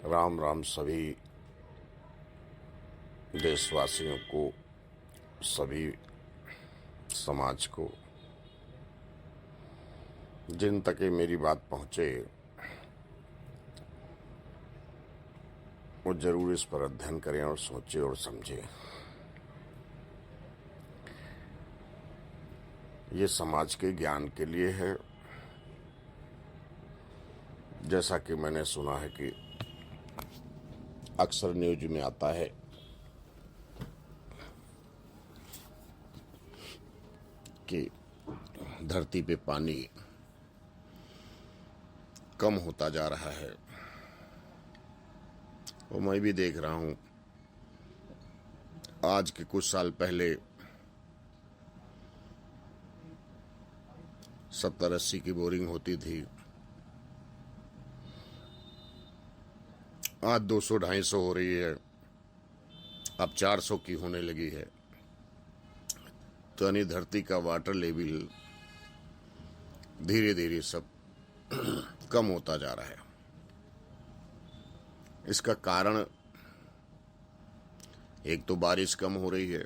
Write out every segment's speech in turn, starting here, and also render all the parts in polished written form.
राम राम सभी देशवासियों को, सभी समाज को। जिन तक ये मेरी बात पहुंचे वो जरूर इस पर अध्ययन करें और सोचें और समझें। ये समाज के ज्ञान के लिए है। जैसा कि मैंने सुना है कि अक्सर न्यूज में आता है कि धरती पे पानी कम होता जा रहा है, और मैं भी देख रहा हूं। आज के कुछ साल पहले 70-80 की बोरिंग होती थी, आज 200-250 हो रही है, अब 400 की होने लगी है। तो यानी धरती का वाटर लेवल धीरे धीरे सब कम होता जा रहा है। इसका कारण एक तो बारिश कम हो रही है,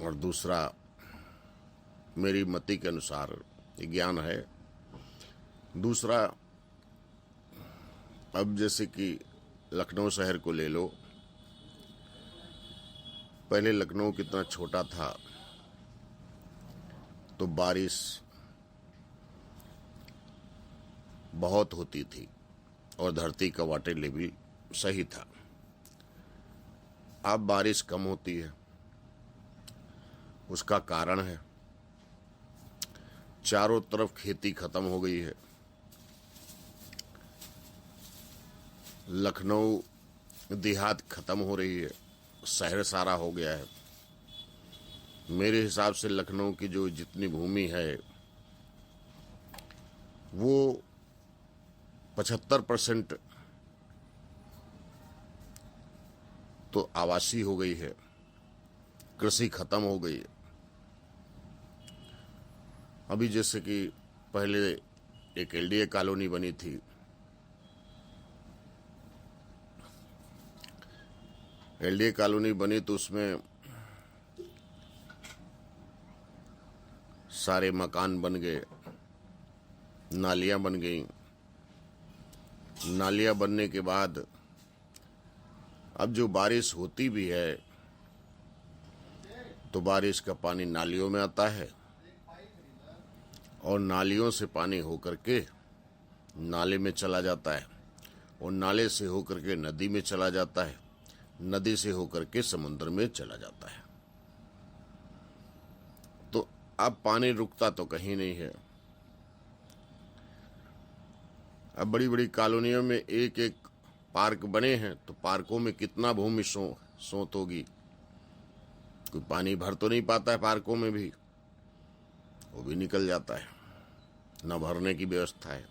और दूसरा मेरी मति के अनुसार ज्ञान है। दूसरा, अब जैसे कि लखनऊ शहर को ले लो। पहले लखनऊ कितना छोटा था, तो बारिश बहुत होती थी और धरती का वाटर लेवल सही था। अब बारिश कम होती है। उसका कारण है चारों तरफ खेती खत्म हो गई है। लखनऊ देहात खत्म हो रही है, शहर सारा हो गया है। मेरे हिसाब से लखनऊ की जो जितनी भूमि है वो 75% तो आवासीय हो गई है, कृषि खत्म हो गई है। अभी जैसे कि पहले एक एलडीए कॉलोनी बनी थी, एलडीए कॉलोनी बनी तो उसमें सारे मकान बन गए, नालियां बन गई। नालियां बनने के बाद अब जो बारिश होती भी है तो बारिश का पानी नालियों में आता है, और नालियों से पानी होकर के नाले में चला जाता है, और नाले से होकर के नदी में चला जाता है, नदी से होकर के समुद्र में चला जाता है। तो अब पानी रुकता तो कहीं नहीं है। अब बड़ी बड़ी कॉलोनियों में एक एक पार्क बने हैं, तो पार्कों में कितना भूमि सोत होगी। कोई पानी भर तो नहीं पाता है पार्कों में भी, वो भी निकल जाता है, न भरने की व्यवस्था है।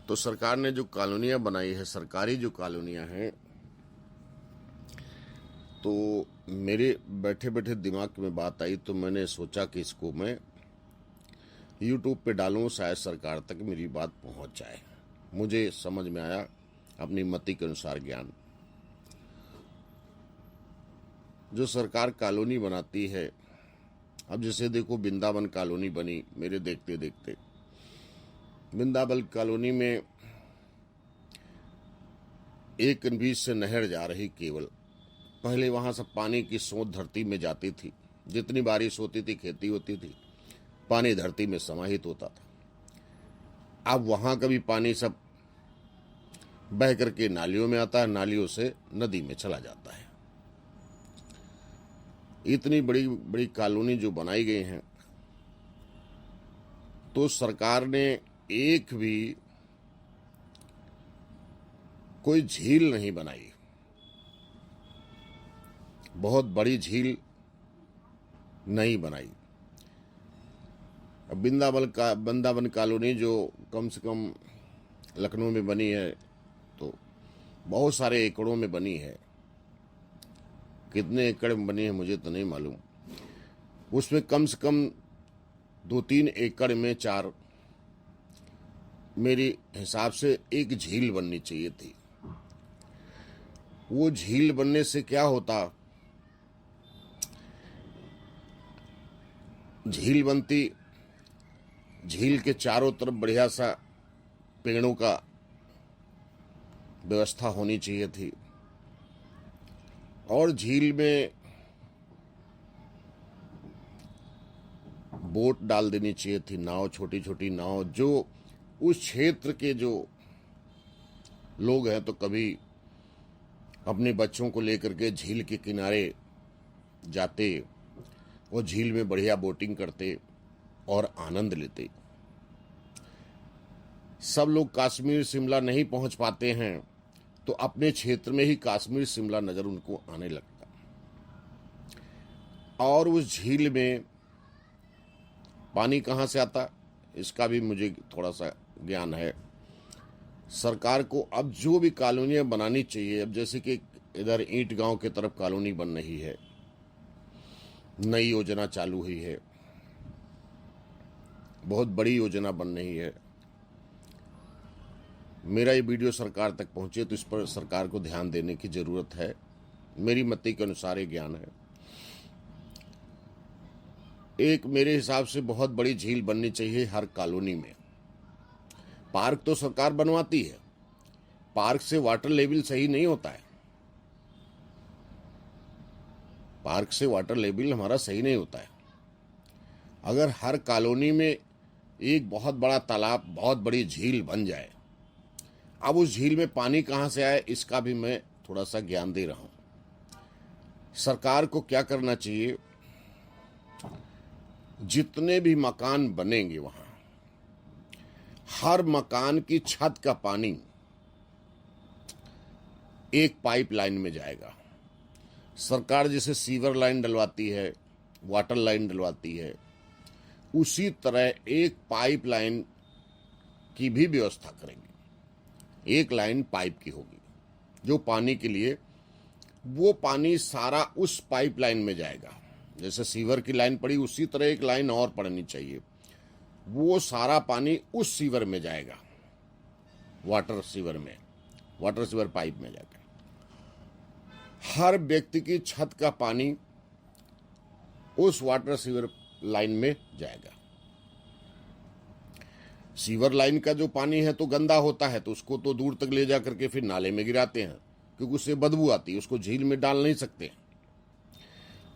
तो सरकार ने जो कॉलोनियां बनाई है, सरकारी जो कॉलोनियां हैं, तो मेरे बैठे बैठे दिमाग में बात आई, तो मैंने सोचा कि इसको मैं यूट्यूब पे डालूं, शायद सरकार तक मेरी बात पहुंच जाए। मुझे समझ में आया अपनी मति के अनुसार ज्ञान। जो सरकार कॉलोनी बनाती है, अब जैसे देखो वृंदावन कॉलोनी बनी, मेरे देखते देखते वृंदावन कॉलोनी में एक बीच से नहर जा रही केवल। पहले वहां सब पानी की सोत धरती में जाती थी, जितनी बारिश होती थी, खेती होती थी, पानी धरती में समाहित होता था। अब वहां का भी पानी सब बह करके नालियों में आता है, नालियों से नदी में चला जाता है। इतनी बड़ी बड़ी कॉलोनी जो बनाई गई हैं, तो सरकार ने एक भी कोई झील नहीं बनाई, बहुत बड़ी झील नहीं बनाई। अब वृंदावन कॉलोनी जो कम से कम लखनऊ में बनी है, तो बहुत सारे एकड़ों में बनी है। कितने एकड़ में बनी है मुझे तो नहीं मालूम। उसमें कम से कम 2-3 एकड़ में 4 मेरे हिसाब से एक झील बननी चाहिए थी। वो झील बनने से क्या होता, झील बनती, झील के चारों तरफ बढ़िया सा पेड़ों का व्यवस्था होनी चाहिए थी, और झील में बोट डाल देनी चाहिए थी, नाव, छोटी छोटी नाव, जो उस क्षेत्र के जो लोग हैं तो कभी अपने बच्चों को लेकर के झील के किनारे जाते, वो झील में बढ़िया बोटिंग करते और आनंद लेते। सब लोग कश्मीर शिमला नहीं पहुंच पाते हैं तो अपने क्षेत्र में ही कश्मीर शिमला नजर उनको आने लगता, और उस झील में पानी कहाँ से आता इसका भी मुझे थोड़ा सा ज्ञान है। सरकार को अब जो भी कॉलोनियां बनानी चाहिए, अब जैसे कि इधर ईंट गांव की तरफ कॉलोनी बन रही है, नई योजना चालू हुई है, बहुत बड़ी योजना बन रही है। मेरा ये वीडियो सरकार तक पहुंचे तो इस पर सरकार को ध्यान देने की जरूरत है। मेरी मति के अनुसार ये ज्ञान है। एक मेरे हिसाब से बहुत बड़ी झील बननी चाहिए हर कॉलोनी में। पार्क तो सरकार बनवाती है, पार्क से वाटर लेवल सही नहीं होता है, पार्क से वाटर लेवल हमारा सही नहीं होता है। अगर हर कॉलोनी में एक बहुत बड़ा तालाब, बहुत बड़ी झील बन जाए, अब उस झील में पानी कहां से आए इसका भी मैं थोड़ा सा ज्ञान दे रहा हूं। सरकार को क्या करना चाहिए, जितने भी मकान बनेंगे वहां हर मकान की छत का पानी एक पाइप लाइन में जाएगा। सरकार जैसे सीवर लाइन डलवाती है, वाटर लाइन डलवाती है, उसी तरह एक पाइप लाइन की भी व्यवस्था करेंगे। एक लाइन पाइप की होगी जो पानी के लिए, वो पानी सारा उस पाइप लाइन में जाएगा। जैसे सीवर की लाइन पड़ी उसी तरह एक लाइन और पड़नी चाहिए, वो सारा पानी उस सीवर में जाएगा, वाटर सीवर में, वाटर सीवर पाइप में जाएगा। हर व्यक्ति की छत का पानी उस वाटर सीवर लाइन में जाएगा। सीवर लाइन का जो पानी है तो गंदा होता है, तो उसको तो दूर तक ले जा करके फिर नाले में गिराते हैं, क्योंकि उससे बदबू आती है, उसको झील में डाल नहीं सकते।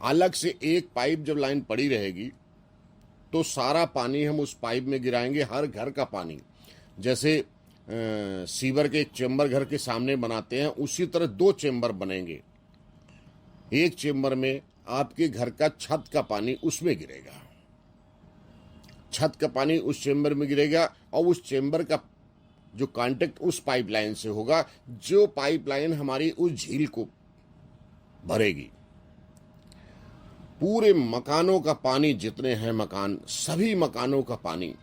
अलग से एक पाइप जब लाइन पड़ी रहेगी तो सारा पानी हम उस पाइप में गिराएंगे, हर घर का पानी। जैसे सीवर के एक चेंबर घर के सामने बनाते हैं, उसी तरह 2 चेंबर बनेंगे। एक चेंबर में आपके घर का छत का पानी उसमें गिरेगा, छत का पानी उस चेंबर में गिरेगा, और उस चेंबर का जो कांटेक्ट उस पाइपलाइन से होगा, जो पाइपलाइन हमारी उस झील को भरेगी। पूरे मकानों का पानी, जितने हैं मकान, सभी मकानों का पानी,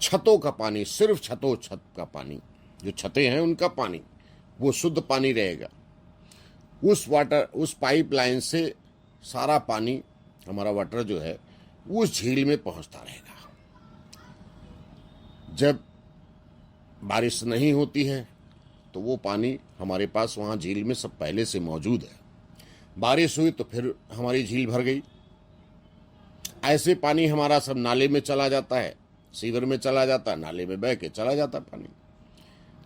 छतों का पानी, सिर्फ छतों छत का पानी, जो छतें हैं उनका पानी, वो शुद्ध पानी रहेगा। उस पाइपलाइन से सारा पानी हमारा वाटर जो है उस झील में पहुंचता रहेगा। जब बारिश नहीं होती है तो वो पानी हमारे पास वहां झील में सब पहले से मौजूद है। बारिश हुई तो फिर हमारी झील भर गई। ऐसे पानी हमारा सब नाले में चला जाता है, सीवर में चला जाता है, नाले में बह के चला जाता है पानी।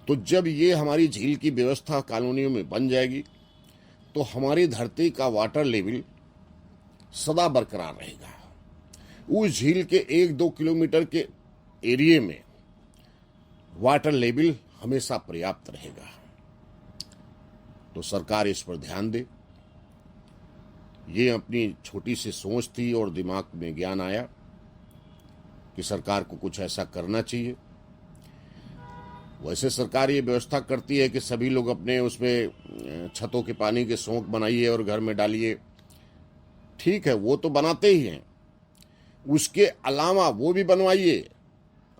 तो जब ये हमारी झील की व्यवस्था कॉलोनियों में बन जाएगी तो हमारी धरती का वाटर लेवल सदा बरकरार रहेगा। उस झील के 1-2 किलोमीटर के एरिया में वाटर लेवल हमेशा पर्याप्त रहेगा। तो सरकार इस पर ध्यान दे। ये अपनी छोटी सी सोच थी और दिमाग में ज्ञान आया कि सरकार को कुछ ऐसा करना चाहिए। वैसे सरकार ये व्यवस्था करती है कि सभी लोग अपने उसमें छतों के पानी के सोंक बनाइए और घर में डालिए, ठीक है, वो तो बनाते ही हैं। उसके अलावा वो भी बनवाइए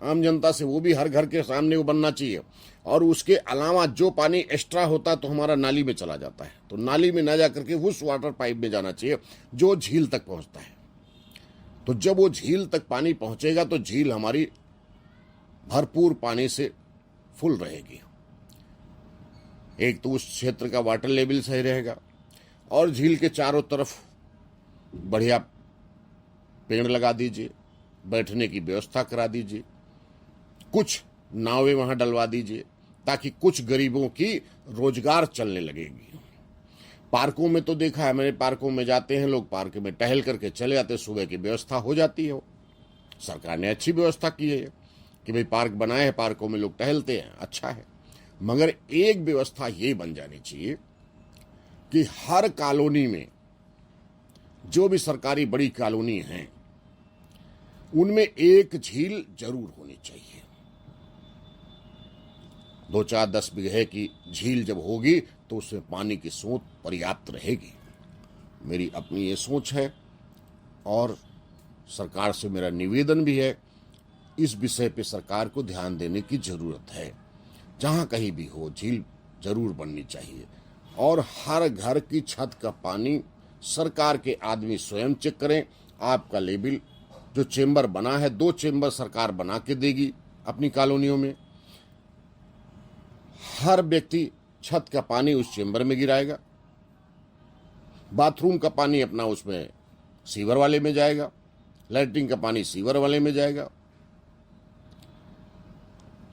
आम जनता से, वो भी हर घर के सामने वो बनना चाहिए। और उसके अलावा जो पानी एक्स्ट्रा होता है तो हमारा नाली में चला जाता है, तो नाली में ना जा करके उस वाटर पाइप में जाना चाहिए जो झील तक पहुंचता है। तो जब वो झील तक पानी पहुंचेगा तो झील हमारी भरपूर पानी से फुल रहेगी। एक तो उस क्षेत्र का वाटर लेवल सही रहेगा और झील के चारों तरफ बढ़िया पेड़ लगा दीजिए, बैठने की व्यवस्था करा दीजिए, कुछ नावें वहां डलवा दीजिए ताकि कुछ गरीबों की रोजगार चलने लगेगी। पार्कों में तो देखा है मैंने, पार्कों में जाते हैं लोग, पार्क में टहल करके चले जाते, सुबह की व्यवस्था हो जाती है। सरकार ने अच्छी व्यवस्था की है कि भाई पार्क बनाए हैं, पार्कों में लोग टहलते हैं, अच्छा है। मगर एक व्यवस्था ये बन जानी चाहिए कि हर कॉलोनी में, जो भी सरकारी बड़ी कॉलोनी हैं, उनमें एक झील जरूर होनी चाहिए। 2-4-10 बीघे की झील जब होगी तो उसमें पानी की स्रोत पर्याप्त रहेगी। मेरी अपनी ये सोच है और सरकार से मेरा निवेदन भी है, इस विषय पे सरकार को ध्यान देने की जरूरत है। जहां कहीं भी हो झील जरूर बननी चाहिए और हर घर की छत का पानी सरकार के आदमी स्वयं चेक करें। आपका लेवल जो चेंबर बना है, 2 चेंबर सरकार बना के देगी अपनी कॉलोनियों में। हर व्यक्ति छत का पानी उस चेंबर में गिराएगा, बाथरूम का पानी अपना उसमें सीवर वाले में जाएगा, लैट्रिन का पानी सीवर वाले में जाएगा।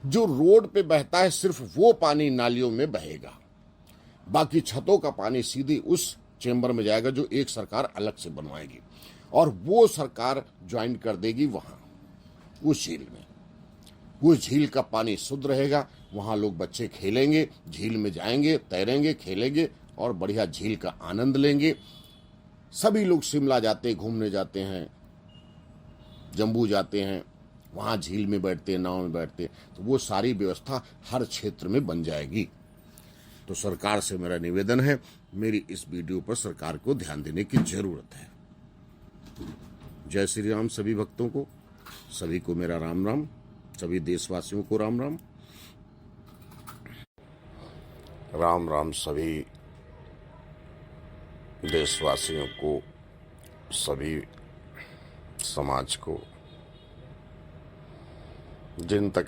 जो रोड पे बहता है सिर्फ वो पानी नालियों में बहेगा, बाकी छतों का पानी सीधी उस चेंबर में जाएगा जो एक सरकार अलग से बनवाएगी और वो सरकार ज्वाइन कर देगी वहां उस झील में। उस झील का पानी शुद्ध रहेगा, वहां लोग बच्चे खेलेंगे, झील में जाएंगे, तैरेंगे, खेलेंगे और बढ़िया झील का आनंद लेंगे। सभी लोग शिमला जाते, घूमने जाते हैं, जम्बू जाते हैं, वहां झील में बैठते, नाव में बैठते, तो वो सारी व्यवस्था हर क्षेत्र में बन जाएगी। तो सरकार से मेरा निवेदन है, मेरी इस वीडियो पर सरकार को ध्यान देने की जरूरत है। जय श्री राम सभी भक्तों को, सभी को मेरा राम राम, सभी देशवासियों को राम राम। राम राम सभी देशवासियों को, सभी समाज को, जिन तक